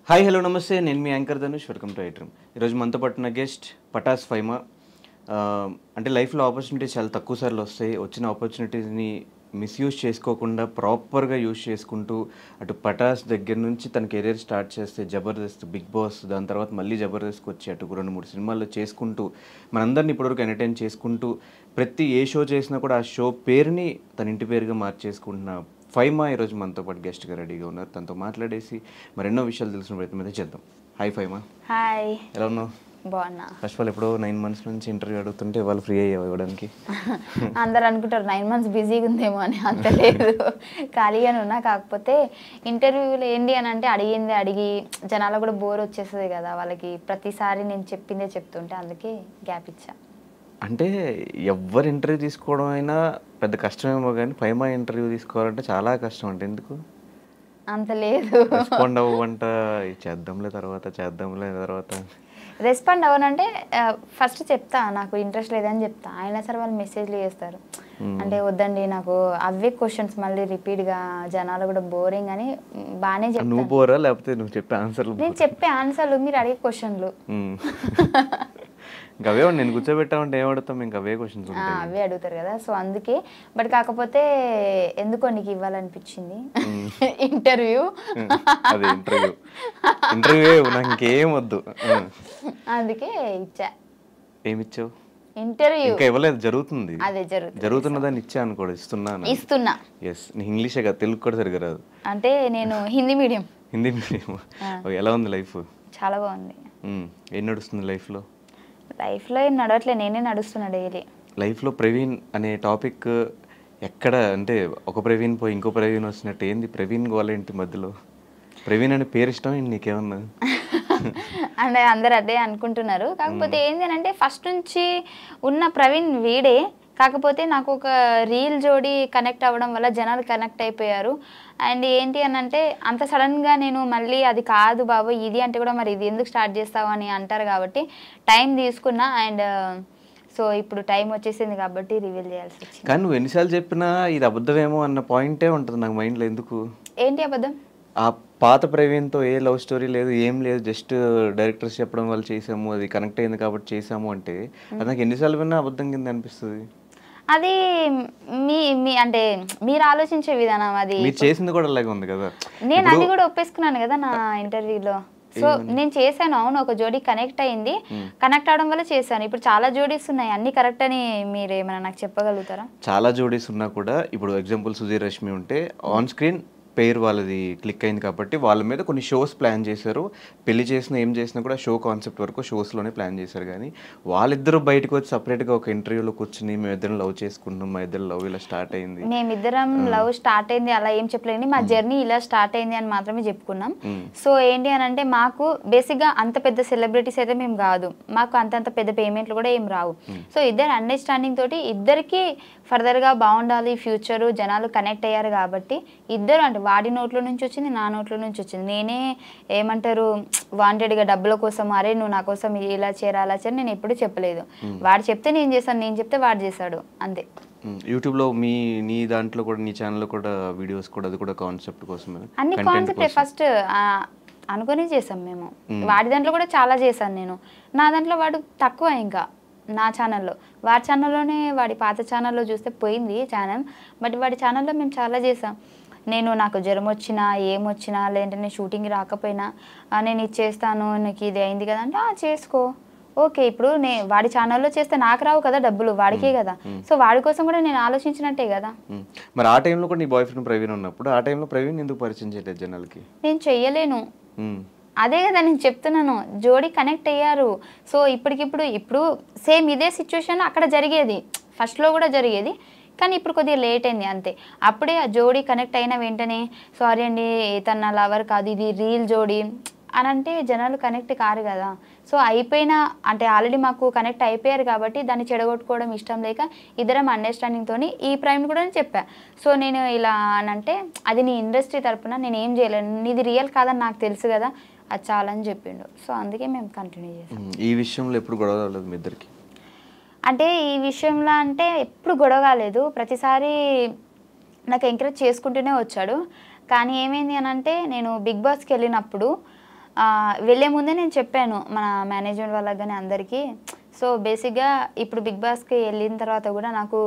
Hi hello నమస్తే, నేను మీ యాంకర్ ధనుష్. వెల్కమ్ టు ఐట్రమ్. ఈరోజు మనతో పట్టిన గెస్ట్ పటాస్ ఫైమా. అంటే లైఫ్లో ఆపర్చునిటీస్ చాలా తక్కువ సార్లు వస్తాయి. వచ్చిన ఆపర్చునిటీస్ని మిస్యూజ్ చేసుకోకుండా ప్రాపర్గా యూజ్ చేసుకుంటూ అటు పటాస్ దగ్గర నుంచి తన కెరీర్ స్టార్ట్ చేస్తే జబర్దస్త్, బిగ్ బాస్, దాని తర్వాత మళ్ళీ జబర్దస్త్కి వచ్చి అటు 2-3 సినిమాల్లో చేసుకుంటూ మనందరినీ ఇప్పటివరకు ఎంటర్టైన్ చేసుకుంటూ ప్రతి ఏ షో చేసినా కూడా ఆ షో పేరుని తన ఇంటి పేరుగా మార్చేసుకుంటున్న ఫైమా ఈరోజు మనతో పాటు గెస్ట్గా రెడీగా ఉన్నారు. తనతో మాట్లాడేసి మరెన్నో విషయాలు తెలిసిన ప్రయత్నం అయితే చేద్దాం. హాయ్ ఫైమా. హాయ్. ఎలా ఉన్నావు? బాగున్నా. ఫస్ట్ ఆఫ్ ఆల్ ఎప్పుడో 9 months నుంచి ఇంటర్వ్యూ అడుగుతుంటే వాళ్ళు ఫ్రీ అయ్యావు ఇవ్వడానికి. అందరు అనుకుంటారు 9 months బిజీగా ఉందేమో అని. అంత లేదు, ఖాళీగానే ఉన్నా. కాకపోతే ఇంటర్వ్యూలో ఏంటి అని అంటే అడిగి జనాలు కూడా బోర్ వచ్చేస్తుంది కదా వాళ్ళకి. ప్రతిసారి నేను చెప్పిందే చెప్తుంటే అందుకే గ్యాప్ ఇచ్చా. అంటే ఎవరు ఇంటర్వ్యూ తీసుకోవడం అయినా పెద్ద కష్టమేమో, కానీ ఫైమా ఇంటర్వ్యూ తీసుకోవాలంటే చాలా కష్టం. అంటే ఎందుకు అంత లేదు, రెస్పాండ్ అవ్వంట, చేద్దాంలే తర్వాత రెస్పాండ్ అవ్వనంటే ఫస్ట్ చెప్తా నాకు ఇంట్రెస్ట్ లేదని చెప్తా. అయినా సరే వాళ్ళు మెసేజ్లు చేస్తారు. అంటే వద్దండి నాకు అవే క్వశ్చన్స్ మళ్ళీ రిపీట్గా, జనాలు కూడా బోరింగ్ అని బాగానే చెప్తాను. నువ్వు బోరా లేకపోతే నువ్వు చెప్పే ఆన్సర్లు? నేను చెప్పే ఆన్సర్లు, మీరు అడిగే క్వశ్చన్లు. ఇంకా అవే నేను కూర్చోబెట్టామంటే ఏం అడుగుతాం? ఇంకా అవే క్వశ్చన్స్ అవే అడుగుతారు కదా. సో అందుకే. బట్ కాకపోతే ఎందుకో నీకు ఇవ్వాలనిపించింది ఇంటర్వ్యూ. అదే ఇంటర్వ్యూ నాకు ఇంకేం వద్దు, అందుకే ఇచ్చా. ఏమిచ్చావు? ఇంటర్వ్యూ ఇంకా ఇవ్వలేదు, జరుగుతుంది. అదే జరుగుతున్నదాన్ని ఇచ్చా అనుకోడు, ఇస్తున్నా. ఎస్, నీ ఇంగ్లీషే కదా, తెలుగు కూడా సరిగ్గా రాదు. అంటే నేను హిందీ మీడియం. ఎలా ఉంది లైఫ్? చాలా బాగుంది. ఏం నడుస్తుంది లైఫ్లో? లైఫ్లో ఏం నడవట్లే, నేనే నడుస్తున్నా డైలీ. లైఫ్లో ప్రవీణ్ అనే టాపిక్ ఎక్కడ అంటే ఒక ప్రవీణ్ పోయి ఇంకో ప్రవీణ్ వచ్చినట్టు ఏంది ప్రవీణ్ గోలేంటి మధ్యలో? ప్రవీణ్ అనే పేరు ఇష్టం ఏంటి నీకేమన్నా? అంటే అందరు అదే అనుకుంటున్నారు. కాకపోతే ఏంటి అంటే ఫస్ట్ నుంచి ఉన్న ప్రవీణ్ వీడే. కాకపోతే నాకు ఒక రీల్ జోడి కనెక్ట్ అవ్వడం వల్ల జనాలు కనెక్ట్ అయిపోయారు. అండ్ ఏంటి అని అంటే అంత సడన్గా నేను మళ్ళీ అది కాదు బాబు ఇది అంటే కూడా మరి ఇది ఎందుకు స్టార్ట్ చేస్తావు అని అంటారు కాబట్టి టైం తీసుకున్నా. అండ్ సో ఇప్పుడు టైం వచ్చేసింది కాబట్టి రివీల్ చేయాల్సి వచ్చింది. కానీ నువ్వు ఎన్నిసార్లు చెప్పినా ఇది అబద్ధమేమో అన్న పాయింటే ఉంటుంది నాకు మైండ్లో. ఎందుకు? ఏంటి అబద్ధం? ఆ పాత ప్రవీణ్తో ఏ లవ్ స్టోరీ లేదు, ఏం లేదు, జస్ట్ డైరెక్టర్స్ చెప్పడం వల్ల చేసాము, అది కనెక్ట్ అయింది కాబట్టి చేసాము అంటే అది నాకు ఎన్నిసార్లు విన్నా అబద్ధం కింద అనిపిస్తుంది. అది మీ అంటే మీరు ఆలోచించే విధానం. అది మీరు చేసింది కూడా అలాగే ఉంది కదా. నేను అది కూడా ఒప్పేసుకున్నాను కదా నా ఇంటర్వ్యూలో. సో నేను చేశాను, అవును, ఒక జోడీ కనెక్ట్ అయింది, కనెక్ట్ అవడం వల్ల చేశాను. ఇప్పుడు చాలా జోడీస్ ఉన్నాయి, అన్ని కరెక్ట్ అని మీరు ఏమైనా నాకు చెప్పగలుగుతారా? చాలా జోడీస్ ఉన్నా కూడా ఇప్పుడు ఎగ్జాంపుల్ సుధీర్ రష్మి ఉంటే ఆన్ స్క్రీన్ పేరు వాళ్ళది క్లిక్ అయింది కాబట్టి వాళ్ళ మీద కొన్ని షోస్ ప్లాన్ చేశారు. పెళ్లి చేసినా ఏం చేసినా కూడా షో కాన్సెప్ట్ వరకు షోస్లోనే ప్లాన్ చేశారు. కానీ వాళ్ళిద్దరూ బయటకు వచ్చి సపరేట్గా ఒక ఇంటర్వ్యూలో కూర్చుని మేమిద్దరం లవ్ చేసుకుంటున్నాం, మా ఇద్దరు లవ్ ఇలా స్టార్ట్ అయింది, మేమిద్దరం లవ్ స్టార్ట్ అయింది అలా ఏం చెప్పలేండి, మా జర్నీ ఇలా స్టార్ట్ అయింది అని మాత్రమే చెప్పుకున్నాం. సో ఏంటి అని అంటే మాకు బేసిక్గా అంత పెద్ద సెలబ్రిటీస్ అయితే మేము కాదు, మాకు అంతంత పెద్ద పేమెంట్లు కూడా ఏం రావు. సో ఇద్దరు అండర్స్టాండింగ్ తోటి ఇద్దరికి ఫర్దర్గా బాగుండాలి ఫ్యూచరు, జనాలు కనెక్ట్ అయ్యారు కాబట్టి ఇద్దరు అంటే వాడి నోట్లో నుంచి వచ్చింది, నా నోట్లో నుంచి వచ్చింది. నేనే ఏమంటారు వాంటెడ్గా డబ్బుల కోసం అరే నువ్వు నా కోసం ఇలా చేరా అలా చేరా నేను ఎప్పుడు చెప్పలేదు. వాడు చెప్తే నేను చేశాను, నేను చెప్తే వాడు చేశాడు, అంతే. యూట్యూబ్లో నీ దాంట్లో కూడా నీ ఛానల్లో కూడా వీడియోస్ కూడా అది కూడా కాన్సెప్ట్ కోసమే, అన్ని కాన్సెప్టే ఫస్ట్ అనుకుని చేసాం మేము. వాడి దాంట్లో కూడా చాలా చేశాను నేను, నా దాంట్లో వాడు తక్కువ. ఇంకా నా ఛానల్లో, వాడి ఛానల్లోనే వాడి పాత ఛానల్లో చూస్తే పోయింది ఛానల్, బట్ వాడి ఛానల్లో మేము చాలా చేసాం. నేను నాకు జ్వరం వచ్చినా ఏమొచ్చినా లేదంటే నేను షూటింగ్ రాకపోయినా నేను ఇది చేస్తాను, నీకు ఇది అయింది కదా అంటే చేసుకో, ఓకే. ఇప్పుడు వాడి ఛానల్లో చేస్తే నాకు రావు కదా డబ్బులు, వాడికే కదా. సో వాడి కోసం కూడా నేను ఆలోచించినట్టే కదా. మరి ఆ టైంలో కూడా నీ బాయ్ ఫ్రెండ్ ప్రవీణ్ ఉన్నప్పుడు ఆ టైంలో ప్రవీణ్ ఎందుకు పరిచయం చేయలేదు జనాలకి? నేను చెయ్యలేను, అదే కదా నేను చెప్తున్నాను. జోడీ కనెక్ట్ అయ్యారు. సో ఇప్పుడు సేమ్ ఇదే సిచ్యువేషన్ అక్కడ జరిగేది, ఫస్ట్లో కూడా జరిగేది, కానీ ఇప్పుడు కొద్దిగా లేట్ అయింది అంతే. అప్పుడే ఆ జోడీ కనెక్ట్ అయిన వెంటనే సారీ అండి తన నా లవర్ కాదు ఇది రీల్ జోడీ అని అంటే జనాలు కనెక్ట్ కారు కదా. సో అయిపోయినా అంటే ఆల్రెడీ మాకు కనెక్ట్ అయిపోయారు కాబట్టి దాన్ని చెడగొట్టుకోవడం ఇష్టం లేక ఇద్దరం అండర్స్టాండింగ్తో ఈ ప్రైమ్ కూడా చెప్పా. సో నేను ఇలా అని అంటే అది నీ ఇండస్ట్రీ తరపున నేను ఏం చేయలేను, నీది రియల్ కాదని నాకు తెలుసు కదా, అది చాలని చెప్పిండు. సో అందుకే మేము కంటిన్యూ చేసాం. ఈ విషయంలో ఎప్పుడు గొడవ రాలేదు మీ ఇద్దరికి? అంటే ఈ విషయంలో అంటే ఎప్పుడు గొడవ కాలేదు, ప్రతిసారి నాకు ఎంకరేజ్ చేసుకుంటూనే వచ్చాడు. కానీ ఏమైంది అని అంటే నేను బిగ్ బాస్కి వెళ్ళినప్పుడు వెళ్ళే ముందే నేను చెప్పాను మన మేనేజ్మెంట్ వాళ్ళకి కానీ అందరికీ. సో బేసిక్గా ఇప్పుడు బిగ్ బాస్కి వెళ్ళిన తర్వాత కూడా నాకు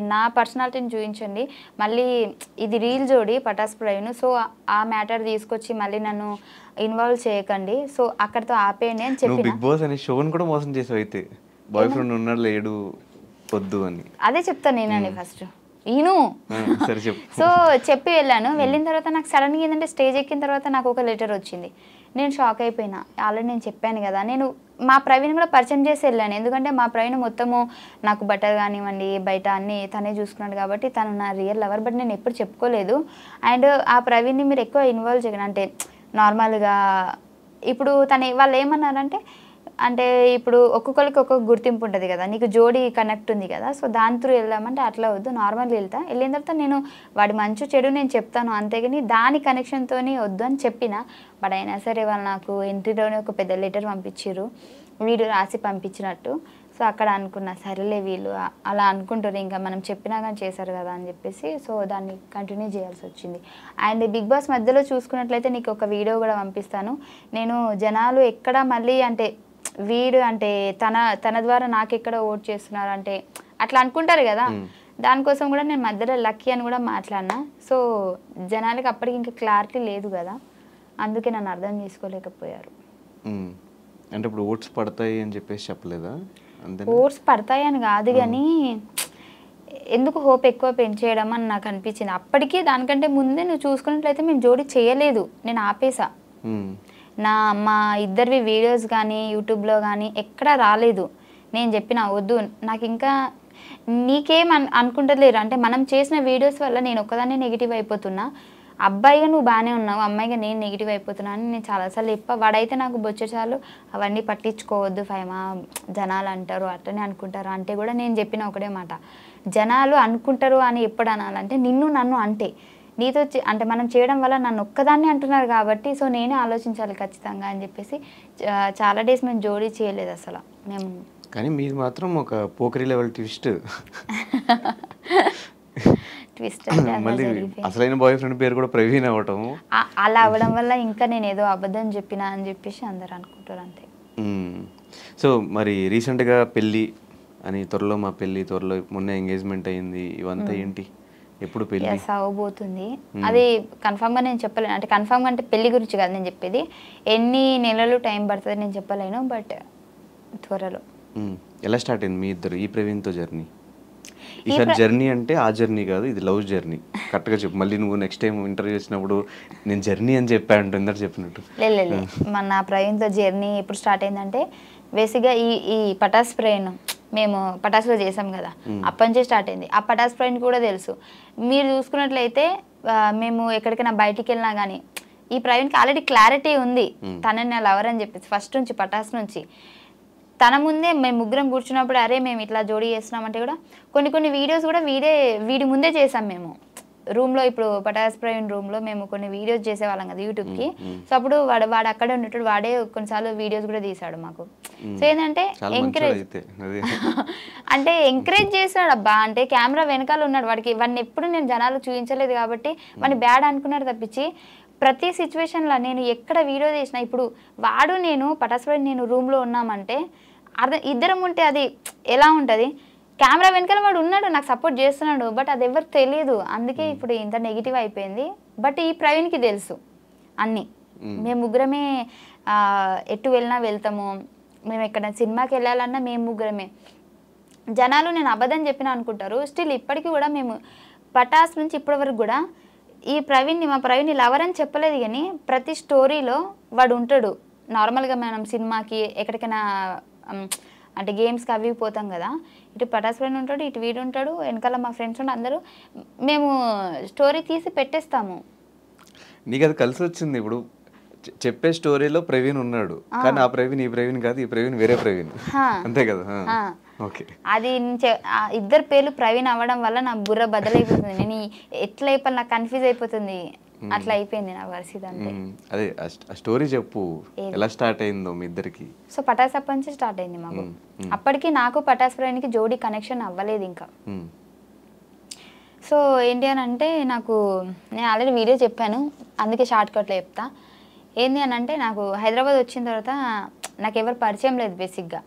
నా పర్సనాలిటీని చూపించండి, మళ్ళీ ఇది రీల్ జోడి పటాస్ ప్రవీణ్, సో ఆ మ్యాటర్ తీసుకొచ్చి మళ్ళీ నన్ను ఇన్వాల్వ్ చేయకండి, సో అక్కడితో ఆపేయండి అని చెప్పి. బిగ్ బాస్ అనే షోని కూడా మోసం చేసావు అయితే, బాయ్ ఫ్రెండ్ ఉన్నాడు లేడు వద్దు అని. అదే చెప్తాను నేనండి ఫస్ట్ ఈను. సరే చెప్పు. సో చెప్పి వెళ్ళాను. వెళ్ళిన తర్వాత నాకు సడన్గా ఏంటంటే స్టేజ్ ఎక్కిన తర్వాత నాకు ఒక లెటర్ వచ్చింది. నేను షాక్ అయిపోయినా. ఆల్రెడీ నేను చెప్పాను కదా, నేను మా ప్రవీణ్ కూడా పరిచయం చేసి వెళ్ళాను. ఎందుకంటే మా ప్రవీణ్ మొత్తము నాకు బట్టలు కానివ్వండి బయట అన్నీ తనే చూసుకున్నాడు కాబట్టి తను నా రియల్ లవర్. బట్ నేను ఎప్పుడు చెప్పుకోలేదు. అండ్ ఆ ప్రవీణ్ని మీరు ఎక్కువ ఇన్వాల్వ్ చేయకండి, అంటే నార్మల్గా ఇప్పుడు వాళ్ళు ఏమన్నారంటే, అంటే ఇప్పుడు ఒక్కొక్కరికి ఒక్కొక్క గుర్తింపు ఉంటుంది కదా, నీకు జోడీ కనెక్ట్ ఉంది కదా, సో దాని త్రూ వెళ్దామంటే అట్లా వద్దు, నార్మల్గా వెళ్ళిన తర్వాత నేను వాడి మంచి చెడు నేను చెప్తాను, అంతేగాని దాని కనెక్షన్తో వద్దు అని చెప్పిన. బట్ అయినా సరే వాళ్ళు నాకు ఎంట్రీలోనే ఒక పెద్ద లెటర్ పంపించారు, వీడియో రాసి పంపించినట్టు. సో అక్కడ అనుకున్నా సరేలే వీళ్ళు అలా అనుకుంటారు, ఇంకా మనం చెప్పినా కానీ చేశారు కదా అని చెప్పేసి సో దాన్ని కంటిన్యూ చేయాల్సి వచ్చింది. అండ్ బిగ్ బాస్ మధ్యలో చూసుకున్నట్లయితే నీకు ఒక వీడియో కూడా పంపిస్తాను. నేను జనాలు ఎక్కడ మళ్ళీ అంటే వీడు అంటే తన ద్వారా నాకెక్కడ ఓట్ చేస్తున్నారు అంటే అట్లా అనుకుంటారు కదా, దానికోసం కూడా నేను మధ్యలో లక్కీ అని కూడా మాట్లాడినా. సో జనాలకి అప్పటికి ఇంకా క్లారిటీ లేదు కదా, అందుకే నన్ను అర్థం చేసుకోలేకపోయారు. అంటే ఇప్పుడు ఓట్స్ పడతాయి అని చెప్పేసి చెప్పలేదా? ఓట్స్ పడతాయి అని కాదు కానీ ఎందుకు హోప్ ఎక్కువ పెంచేయడం అని నాకు అనిపించింది. అప్పటికి దానికంటే ముందే నువ్వు చూసుకున్నట్లయితే మేము జోడీ చేయలేదు, నేను ఆపేసా. మా ఇద్దరివి వీడియోస్ కానీ యూట్యూబ్లో కానీ ఎక్కడా రాలేదు. నేను చెప్పిన వద్దు, నాకు ఇంకా నీకేం అనుకుంటలేరు అంటే మనం చేసిన వీడియోస్ వల్ల నేను ఒక్కదాన్ని నెగిటివ్ అయిపోతున్నా, అబ్బాయిగా నువ్వు బాగానే ఉన్నావు, అమ్మాయిగా నేను నెగిటివ్ అయిపోతున్నా అని నేను చాలాసార్లు చెప్పా. వాడైతే నాకు బొచ్చచాలు అవన్నీ పట్టించుకోవద్దు ఫైమా, జనాలు అంటారు అట్లనే అనుకుంటారు అంటే కూడా నేను చెప్పిన ఒకటే మాట, జనాలు అనుకుంటారు అని ఎప్పుడు అనాలంటే నన్ను అంటే నీతో అంటే మనం చేయడం వల్ల నన్ను ఒక్కదాన్ని అంటున్నారు కాబట్టి సో నేనే ఆలోచించాలి ఖచ్చితంగా అని చెప్పేసి చాలా డేస్ మేము జోడీ చేయలేదు అసలు మేము. కానీ మీరు మాత్రం ఒక పోకరీ లెవెల్ ట్విస్ట్ మళ్ళీ అసలైన బాయ్ ఫ్రెండ్ పేరు కూడా ప్రవీణ్ అవ్వటం, అలా అవ్వడం వల్ల ఇంకా నేను ఏదో అబద్ధం చెప్పినా అని చెప్పేసి అందరు అనుకుంటారు అంతే. సో మరి రీసెంట్గా పెళ్ళి అని, త్వరలో మా పెళ్ళి, త్వరలో మొన్న ఎంగేజ్మెంట్ అయింది, ఇవంతా ఏంటి ఎప్పుడు పెళ్ళి అవబోతుంది? అది కన్ఫామ్గా నేను చెప్పలేను, అంటే కన్ఫామ్గా అంటే పెళ్లి గురించి కాదు నేను చెప్పేది, ఎన్ని నెలలు టైం పడుతుంది నేను చెప్పలేను, బట్ త్వరలో. ఎలా స్టార్ట్ అయింది మీ ఇద్దరు ఈ ప్రవీణ్తో జర్నీ? ఈసారి జర్నీ అంటే ఆ జర్నీ కాదు, ఇది లవ్ జర్నీ, కరెక్ట్గా చెప్పు. మళ్ళీ నువ్వు నెక్స్ట్ టైం ఇంటర్వ్యూ చేసినప్పుడు నేను జర్నీ అని చెప్పాను ఇందరు చెప్పినట్టు. లేదు మన ప్రవీణ్తో జర్నీ ఎప్పుడు స్టార్ట్ అయిందంటే బేసిక్గా ఈ పటాస్ ప్రవీణ్ మేము పటాస్లో చేసాం కదా, అప్పటి నుంచే స్టార్ట్ అయింది. ఆ పటాస్ ప్రవీణ్ కూడా తెలుసు. మీరు చూసుకున్నట్లయితే మేము ఎక్కడికైనా బయటికి వెళ్ళినా కానీ ఈ ప్రవీణ్కి ఆల్రెడీ క్లారిటీ ఉంది తనని నా లవర్ అని చెప్పేసి ఫస్ట్ నుంచి పటాస్ నుంచి. తన ముందే మేము ముగ్గురం కూర్చున్నప్పుడు అరే మేము ఇట్లా జోడీ చేస్తున్నామంటే కూడా కొన్ని వీడియోస్ కూడా వీడి ముందే చేసాం మేము రూమ్లో. ఇప్పుడు పటాస్ ప్రవీణ్ రూమ్లో మేము కొన్ని వీడియోస్ చేసేవాళ్ళం కదా యూట్యూబ్కి. సో అప్పుడు వాడు అక్కడే ఉండేటప్పుడు వాడే కొన్నిసార్లు వీడియోస్ కూడా తీసాడు మాకు. సో ఏంటంటే ఎంకరేజ్ చేశాడు అబ్బా, అంటే కెమెరా వెనకాల ఉన్నాడు, వాడిని ఎప్పుడు నేను జనాలు చూపించలేదు కాబట్టి వాడిని బ్యాడ్ అనుకున్నాడు తప్పించి ప్రతి సిచ్యువేషన్లో నేను ఎక్కడ వీడియో చేసినా ఇప్పుడు వాడు నేను పటాస్ ప్రవీణ్ నేను రూమ్లో ఉన్నామంటే ఇద్దరం ఉంటే అది ఎలా ఉంటుంది, కెమెరా వెనకాల వాడు ఉన్నాడు నాకు సపోర్ట్ చేస్తున్నాడు, బట్ అది ఎవరికి తెలియదు. అందుకే ఇప్పుడు ఇంత నెగిటివ్ అయిపోయింది. బట్ ఈ ప్రవీణ్కి తెలుసు అన్నీ, మేము ముగ్గురమే ఎటు వెళ్ళినా వెళ్తాము, మేము ఎక్కడ సినిమాకి వెళ్ళాలన్నా మేము ముగ్గురమే. జనాలు నేను అబద్ధం చెప్పినా అనుకుంటారు, స్టిల్ ఇప్పటికీ కూడా మేము పటాస్ నుంచి ఇప్పటి వరకు కూడా మా ప్రవీణ్ని లవర్ అని చెప్పలేదు కానీ ప్రతి స్టోరీలో వాడు ఉంటాడు. నార్మల్గా మనం సినిమాకి ఎక్కడికైనా అంటే గేమ్స్కి అవి పోతాం కదా, ఇటు పటాస్ ప్రవీణ్ ఉంటాడు, ఇటు వీడు ఉంటాడు, వెనకాల మా ఫ్రెండ్స్ ఉంటే అందరూ మేము స్టోరీ తీసి పెట్టేస్తాము. నీకు అది కలిసి వచ్చింది. ఇప్పుడు చెప్పే స్టోరీలో ప్రవీణ్ ఉన్నాడు కానీ ఆ ప్రవీణ్ ఈ ప్రవీణ్ కాదు, ఈ ప్రవీణ్ వేరే ప్రవీణ్, అంతే కదా? అది ఇద్దరు పేర్లు ప్రవీణ్ అవ్వడం వల్ల నా బుర్ర బదలైపోతుంది, నేను ఎట్లా అయిపోయి నాకు కన్ఫ్యూజ్ అయిపోతుంది, అట్లా అయిపోయింది నా పరిస్థితి అంతే. అదే ఆ స్టోరీ చెప్పు, ఎలా స్టార్ట్ అయిందో మీ ఇద్దరికి? సో పటాస్ అప్పటి నుంచి స్టార్ట్ అయింది మాకు. అప్పటికి నాకు పటాస్ ప్రవీణ్కి జోడీ కనెక్షన్ అవ్వలేదు ఇంకా. సో ఏంటి అని అంటే నేను ఆల్రెడీ వీడియో చెప్పాను, అందుకే షార్ట్ కట్లో చెప్తా. ఏంది అని అంటే నాకు హైదరాబాద్ వచ్చిన తర్వాత నాకు ఎవరు పరిచయం లేదు బేసిక్గా.